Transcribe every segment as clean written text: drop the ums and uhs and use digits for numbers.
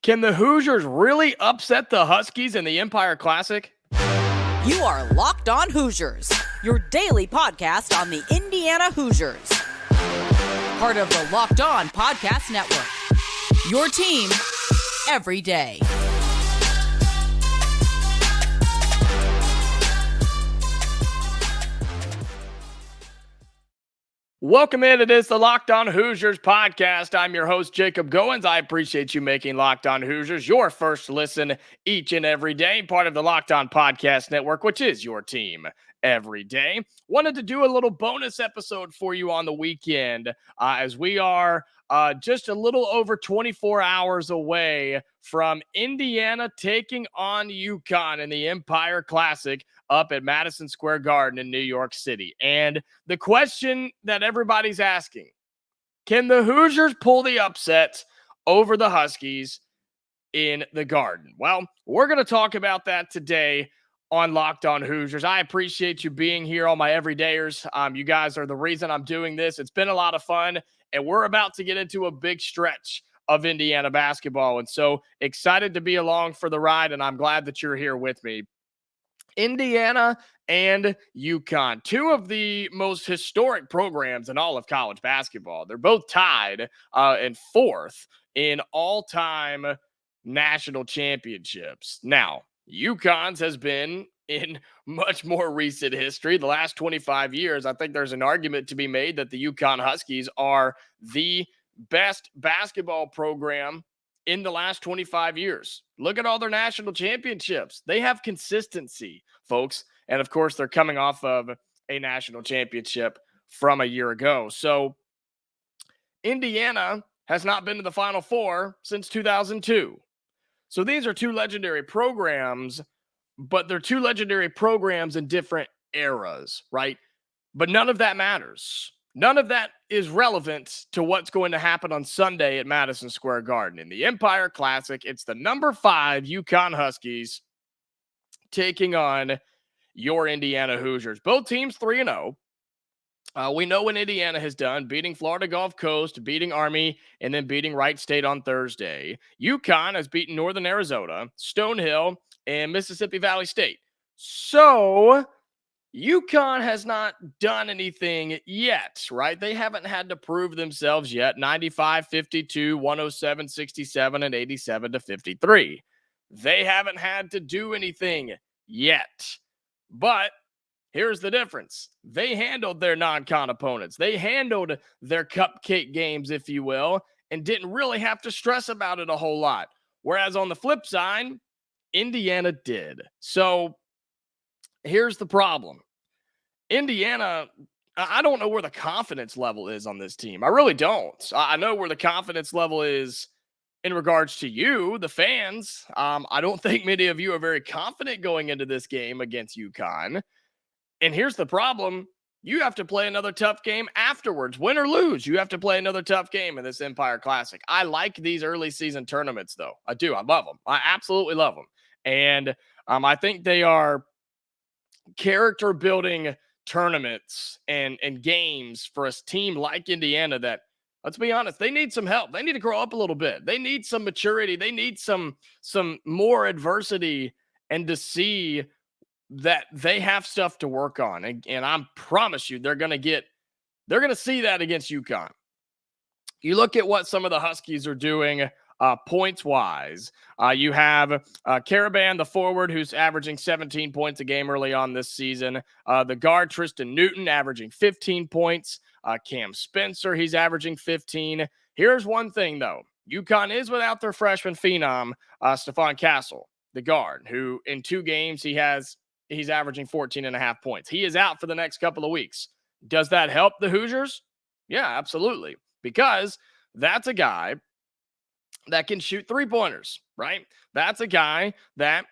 Can the Hoosiers really upset the Huskies in the Empire Classic? You are Locked On Hoosiers, your daily podcast on the Indiana Hoosiers. Part of the Locked On Podcast Network, your team every day. Welcome in. It is the Locked On Hoosiers podcast. I'm your host, Jacob Goins. I appreciate you making Locked On Hoosiers your first listen each and every day, part of the Locked On Podcast Network, which is your team every day. Wanted to do a little bonus episode for you on the weekend as we are just a little over 24 hours away from Indiana taking on UConn in the Empire Classic up at Madison Square Garden in New York City. And the question that everybody's asking, can the Hoosiers pull the upset over the Huskies in the Garden? Well, we're going to talk about that today on Locked On Hoosiers. I appreciate you being here, all my everydayers. You guys are the reason I'm doing this. It's been a lot of fun, and we're about to get into a big stretch of Indiana basketball. And so excited to be along for the ride, and I'm glad that you're here with me. Indiana and UConn, two of the most historic programs in all of college basketball. They're both tied in fourth in all-time national championships. Now, UConn's has been in much more recent history, the last 25 years. I think there's an argument to be made that the UConn Huskies are the best basketball program in the last 25 years. Look at all their national championships. They have consistency, folks. And of course, they're coming off of a national championship from a year ago. So Indiana has not been to the Final Four since 2002. So these are two legendary programs, but they're two legendary programs in different eras, right? But none of that matters. None of that is relevant to what's going to happen on Sunday at Madison Square Garden. In the Empire Classic, it's the number 5 UConn Huskies taking on your Indiana Hoosiers. Both teams 3-0. We know what Indiana has done, beating Florida Gulf Coast, beating Army, and then beating Wright State on Thursday. UConn has beaten Northern Arizona, Stonehill, and Mississippi Valley State. So UConn has not done anything yet, right? They haven't had to prove themselves yet. 95-52, 107-67, and 87-53. They haven't had to do anything yet. But here's the difference. They handled their non-con opponents. They handled their cupcake games, if you will, and didn't really have to stress about it a whole lot. Whereas on the flip side, Indiana did. So here's the problem. Indiana, I don't know where the confidence level is on this team. I really don't. I know where the confidence level is in regards to you, the fans. I don't think many of you are very confident going into this game against UConn. And here's the problem. You have to play another tough game afterwards. Win or lose, you have to play another tough game in this Empire Classic. I like these early season tournaments, though. I do. I love them. I absolutely love them. And I think they are character building tournaments and games for a team like Indiana that, let's be honest, they need some help. They need to grow up a little bit. They need some maturity. They need some more adversity, and to see that they have stuff to work on. And I promise you, they're going to see that against UConn. You look at what some of the Huskies are doing points-wise. You have Caravan, the forward, who's averaging 17 points a game early on this season. The guard, Tristan Newton, averaging 15 points. Cam Spencer, he's averaging 15. Here's one thing, though. UConn is without their freshman phenom, Stephon Castle, the guard, who in 2 games he's averaging 14.5 points. He is out for the next couple of weeks. Does that help the Hoosiers? Yeah, absolutely. Because that's a guy that can shoot 3-pointers, right? That's a guy that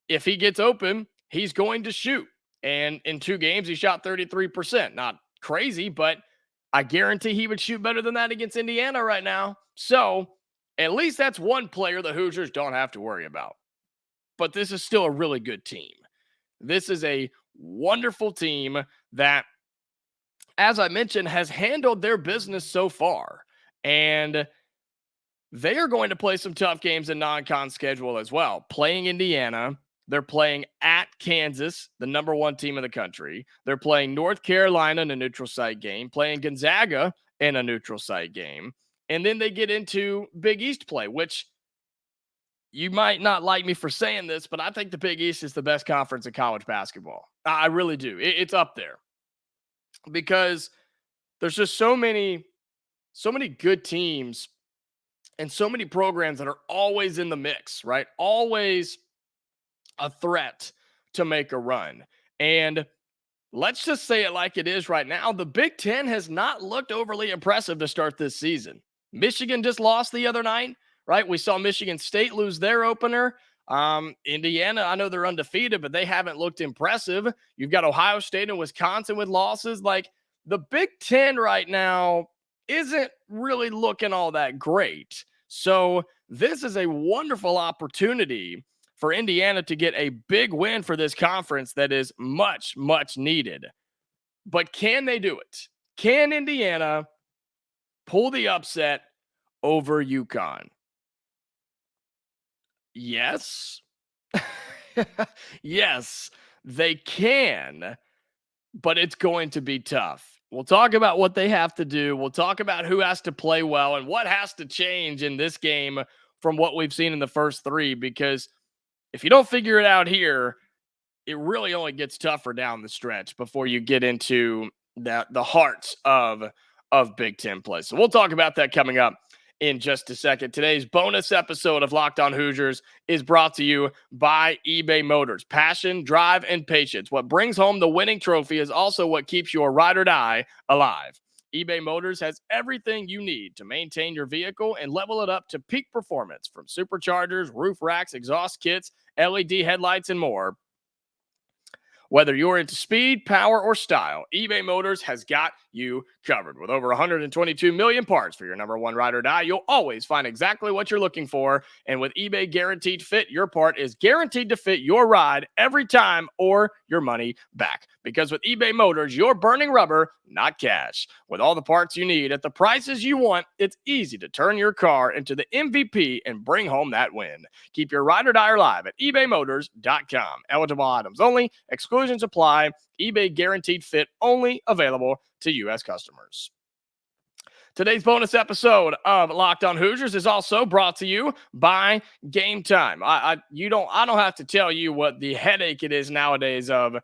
if he gets open, he's going to shoot. And in 2 games, he shot 33%. Not crazy, but I guarantee he would shoot better than that against Indiana right now. So at least that's one player the Hoosiers don't have to worry about. But this is still a really good team. This is a wonderful team that, as I mentioned, has handled their business so far. And They are going to play some tough games in non-con schedule as well. Playing Indiana, they're playing at Kansas, the number 1 team in the country. They're playing North Carolina in a neutral site game, playing Gonzaga in a neutral site game. And then they get into Big East play, which you might not like me for saying this, but I think the Big East is the best conference in college basketball. I really do. It's up there because there's just so many good teams and so many programs that are always in the mix, right? Always a threat to make a run. And let's just say it like it is right now. The Big Ten has not looked overly impressive to start this season. Michigan just lost the other night, right? We saw Michigan State lose their opener. Indiana, I know they're undefeated, but they haven't looked impressive. You've got Ohio State and Wisconsin with losses. Like, the Big Ten right now isn't really looking all that great. So this is a wonderful opportunity for Indiana to get a big win for this conference that is much, much needed. But can they do it? Can Indiana pull the upset over UConn? Yes. Yes, they can, but it's going to be tough. We'll talk about what they have to do. We'll talk about who has to play well and what has to change in this game from what we've seen in the first 3, because if you don't figure it out here, it really only gets tougher down the stretch before you get into the hearts of Big Ten play. So we'll talk about that coming up in just a second. Today's bonus episode of Locked On Hoosiers is brought to you by eBay Motors. Passion, drive, and patience. What brings home the winning trophy is also what keeps your ride or die alive. eBay Motors has everything you need to maintain your vehicle and level it up to peak performance, from superchargers, roof racks, exhaust kits, LED headlights, and more. Whether you're into speed, power, or style, eBay Motors has got you covered. With over 122 million parts for your number 1 ride or die, you'll always find exactly what you're looking for. And with eBay Guaranteed Fit, your part is guaranteed to fit your ride every time or your money back. Because with eBay Motors, you're burning rubber, not cash. With all the parts you need at the prices you want, it's easy to turn your car into the MVP and bring home that win. Keep your ride or die alive at ebaymotors.com. Eligible items only. Exclusions apply. eBay Guaranteed Fit only available to U.S. customers. Today's bonus episode of Locked On Hoosiers is also brought to you by Game Time. I don't have to tell you what the headache it is nowadays of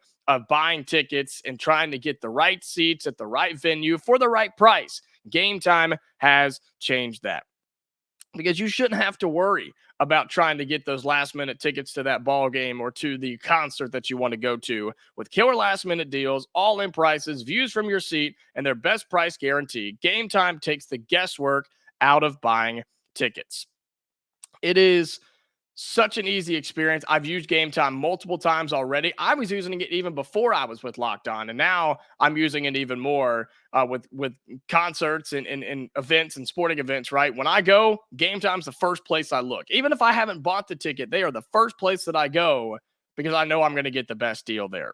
buying tickets and trying to get the right seats at the right venue for the right price. Game Time has changed that, because you shouldn't have to worry about trying to get those last-minute tickets to that ball game or to the concert that you want to go to. With killer last-minute deals, all-in prices, views from your seat, and their best price guarantee, Game Time takes the guesswork out of buying tickets. It is such an easy experience. I've used Game Time multiple times already. I was using it even before I was with Locked On, and now I'm using it even more with concerts and events and sporting events, right? When I go, Game Time's the first place I look. Even if I haven't bought the ticket, they are the first place that I go because I know I'm going to get the best deal there.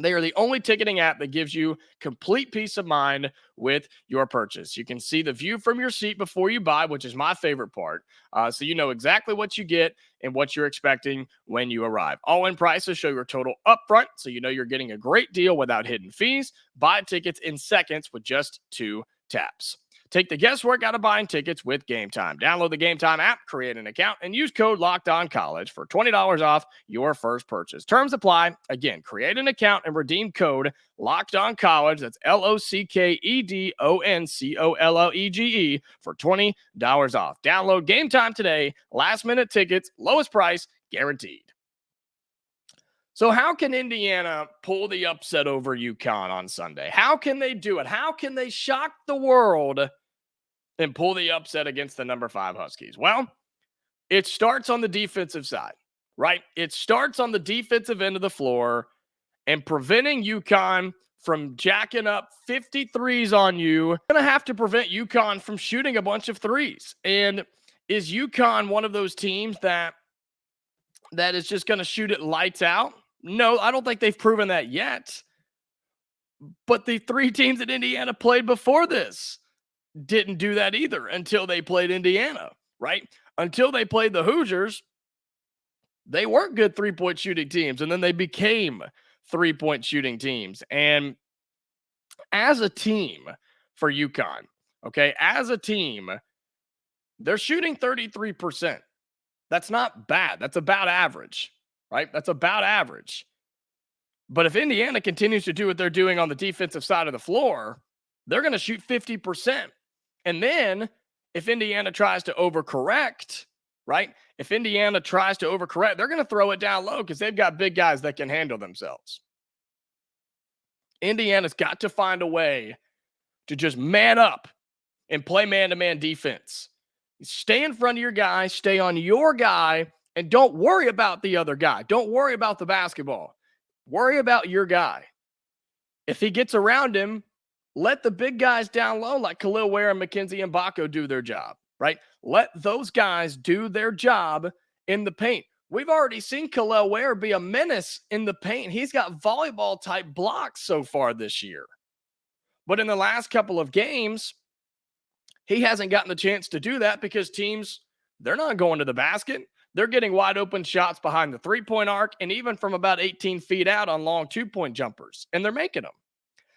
They are the only ticketing app that gives you complete peace of mind with your purchase. You can see the view from your seat before you buy, which is my favorite part. So you know exactly what you get and what you're expecting when you arrive. All-in prices show your total upfront, so you know you're getting a great deal without hidden fees. Buy tickets in seconds with just 2 taps. Take the guesswork out of buying tickets with Game Time. Download the Game Time app, create an account, and use code LOCKEDONCollege for $20 off your first purchase. Terms apply. Again, create an account and redeem code LOCKEDONCollege. That's LOCKEDONCOLLEGE for $20 off. Download Game Time today. Last-minute tickets, lowest price, guaranteed. So how can Indiana pull the upset over UConn on Sunday? How can they do it? How can they shock the world and pull the upset against the number 5 Huskies? Well, it starts on the defensive side, right? It starts on the defensive end of the floor and preventing UConn from jacking up 53s on you. You're going to have to prevent UConn from shooting a bunch of threes. And is UConn one of those teams that is just going to shoot it lights out? No, I don't think they've proven that yet. But the 3 teams that Indiana played before this, didn't do that either until they played Indiana, right? Until they played the Hoosiers, they weren't good three-point shooting teams, and then they became three-point shooting teams. And as a team for UConn, okay, as a team, they're shooting 33%. That's not bad. That's about average, right? That's about average. But if Indiana continues to do what they're doing on the defensive side of the floor, they're going to shoot 50%. And then if Indiana tries to overcorrect, right? If Indiana tries to overcorrect, they're going to throw it down low because they've got big guys that can handle themselves. Indiana's got to find a way to just man up and play man-to-man defense. Stay in front of your guy, stay on your guy, and don't worry about the other guy. Don't worry about the basketball. Worry about your guy. If he gets around him, let the big guys down low like Kel'el, Ware, and Mackenzie Mbako do their job, right? Let those guys do their job in the paint. We've already seen Kel'el Ware be a menace in the paint. He's got volleyball-type blocks so far this year. But in the last couple of games, he hasn't gotten the chance to do that because teams, they're not going to the basket. They're getting wide open shots behind the three-point arc and even from about 18 feet out on long two-point jumpers, and they're making them.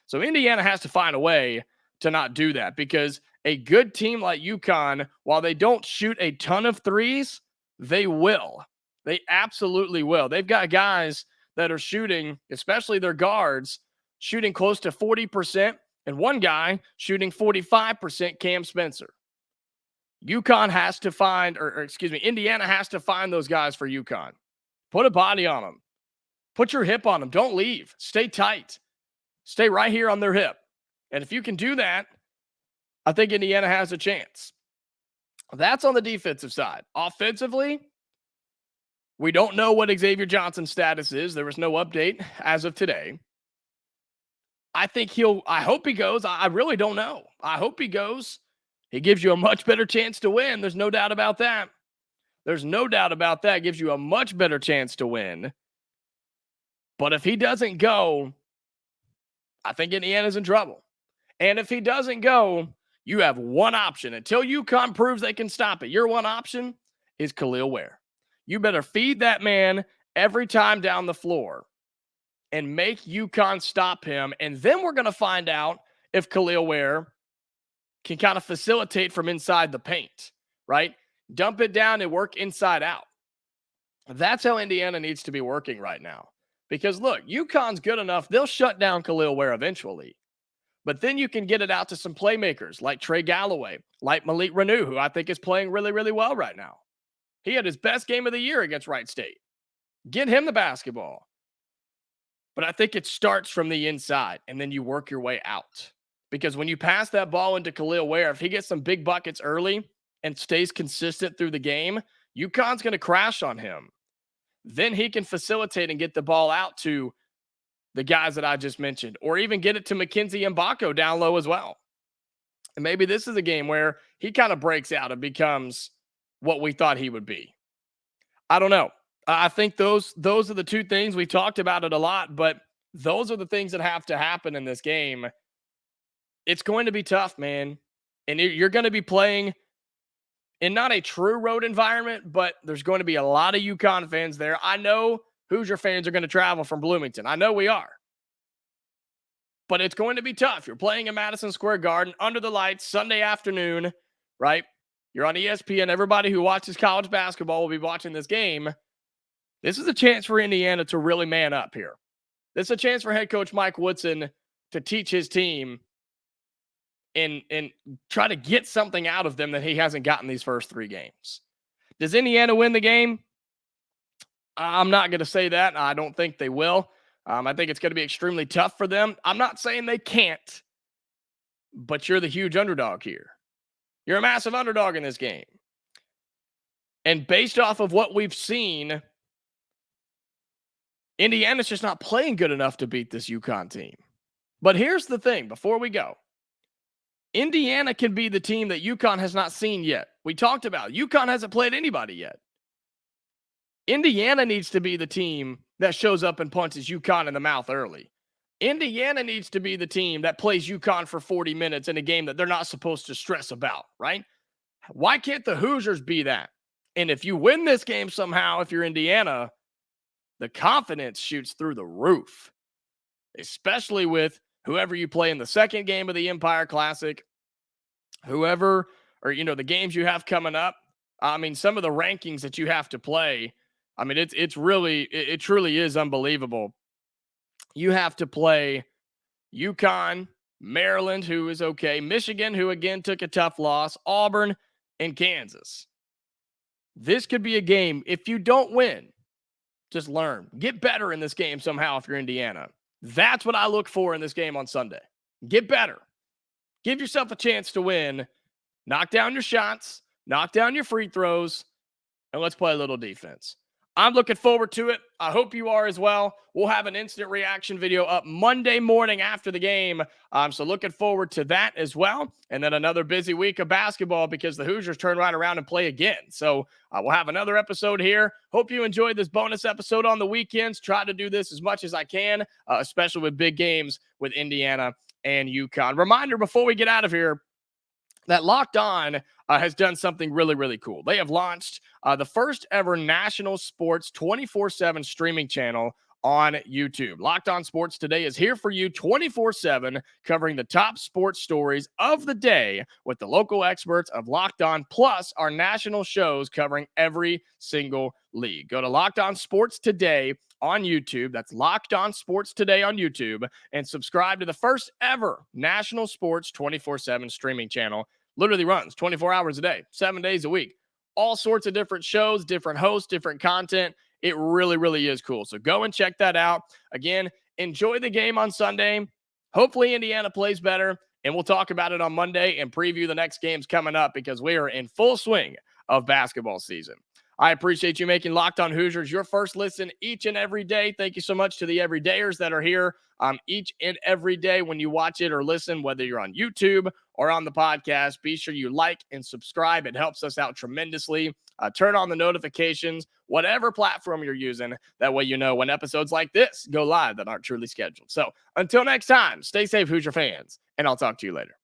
So Indiana has to find a way to not do that because a good team like UConn, while they don't shoot a ton of threes, they will. They absolutely will. They've got guys that are shooting, especially their guards, shooting close to 40%, and one guy shooting 45%, Cam Spencer. UConn has to find, Indiana has to find those guys for UConn. Put a body on them. Put your hip on them. Don't leave. Stay tight. Stay right here on their hip. And if you can do that, I think Indiana has a chance. That's on the defensive side. Offensively, we don't know what Xavier Johnson's status is. There was no update as of today. I hope he goes. I really don't know. I hope he goes. He gives you a much better chance to win. There's no doubt about that. There's no doubt about that. It gives you a much better chance to win. But if he doesn't go, I think Indiana's in trouble. And if he doesn't go, you have one option. Until UConn proves they can stop it, your one option is Kel'el Ware. You better feed that man every time down the floor and make UConn stop him. And then we're going to find out if Kel'el Ware can kind of facilitate from inside the paint, right? Dump it down and work inside out. That's how Indiana needs to be working right now. Because look, UConn's good enough. They'll shut down Kel'el Ware eventually. But then you can get it out to some playmakers like Trey Galloway, like Malik Reneau, who I think is playing really, really well right now. He had his best game of the year against Wright State. Get him the basketball. But I think it starts from the inside, and then you work your way out. Because when you pass that ball into Kel'el Ware, if he gets some big buckets early and stays consistent through the game, UConn's going to crash on him. Then he can facilitate and get the ball out to the guys that I just mentioned, or even get it to Mackenzie Mbako down low as well. And maybe this is a game where he kind of breaks out and becomes what we thought he would be. I don't know. I think those are the two things. We talked about it a lot, but those are the things that have to happen in this game. It's going to be tough, man. And you're going to be playing in not a true road environment, but there's going to be a lot of UConn fans there. I know Hoosier fans are going to travel from Bloomington. I know we are. But it's going to be tough. You're playing in Madison Square Garden under the lights Sunday afternoon, right? You're on ESPN. Everybody who watches college basketball will be watching this game. This is a chance for Indiana to really man up here. This is a chance for head coach Mike Woodson to teach his team and try to get something out of them that he hasn't gotten these first three games. Does Indiana win the game? I'm not going to say that. I don't think they will. I think it's going to be extremely tough for them. I'm not saying they can't, but you're the huge underdog here. You're a massive underdog in this game. And based off of what we've seen, Indiana's just not playing good enough to beat this UConn team. But here's the thing before we go. Indiana can be the team that UConn has not seen yet. We talked about UConn hasn't played anybody yet. Indiana needs to be the team that shows up and punches UConn in the mouth early. Indiana needs to be the team that plays UConn for 40 minutes in a game that they're not supposed to stress about, right? Why can't the Hoosiers be that? And if you win this game somehow, if you're Indiana, the confidence shoots through the roof, especially with whoever you play in the second game of the Empire Classic, whoever, or, the games you have coming up. I mean, some of the rankings that you have to play, I mean, it truly is unbelievable. You have to play UConn, Maryland, who is okay, Michigan, who again took a tough loss, Auburn, and Kansas. This could be a game. If you don't win, just learn. Get better in this game somehow if you're Indiana. That's what I look for in this game on Sunday. Get better. Give yourself a chance to win. Knock down your shots. Knock down your free throws. And let's play a little defense. I'm looking forward to it. I hope you are as well. We'll have an instant reaction video up Monday morning after the game. So looking forward to that as well. And then another busy week of basketball because the Hoosiers turn right around and play again. So we'll have another episode here. Hope you enjoyed this bonus episode on the weekends. Try to do this as much as I can, especially with big games with Indiana and UConn. Reminder before we get out of here, that Locked On has done something really, really cool. They have launched the first ever national sports 24/7 streaming channel on YouTube. Locked On Sports Today is here for you 24/7, covering the top sports stories of the day with the local experts of Locked On, plus our national shows covering every single league. Go to Locked On Sports Today on YouTube. That's Locked On Sports Today on YouTube, and subscribe to the first ever national sports 24/7 streaming channel. Literally runs 24 hours a day, 7 days a week. All sorts of different shows, different hosts, different content. It really, really is cool. So go and check that out. Again, enjoy the game on Sunday. Hopefully Indiana plays better, and we'll talk about it on Monday and preview the next games coming up because we are in full swing of basketball season. I appreciate you making Locked On Hoosiers your first listen each and every day. Thank you so much to the everydayers that are here each and every day when you watch it or listen, whether you're on YouTube or on the podcast. Be sure you like and subscribe. It helps us out tremendously. Turn on the notifications, whatever platform you're using. That way you know when episodes like this go live that aren't truly scheduled. So until next time, stay safe, Hoosier fans, and I'll talk to you later.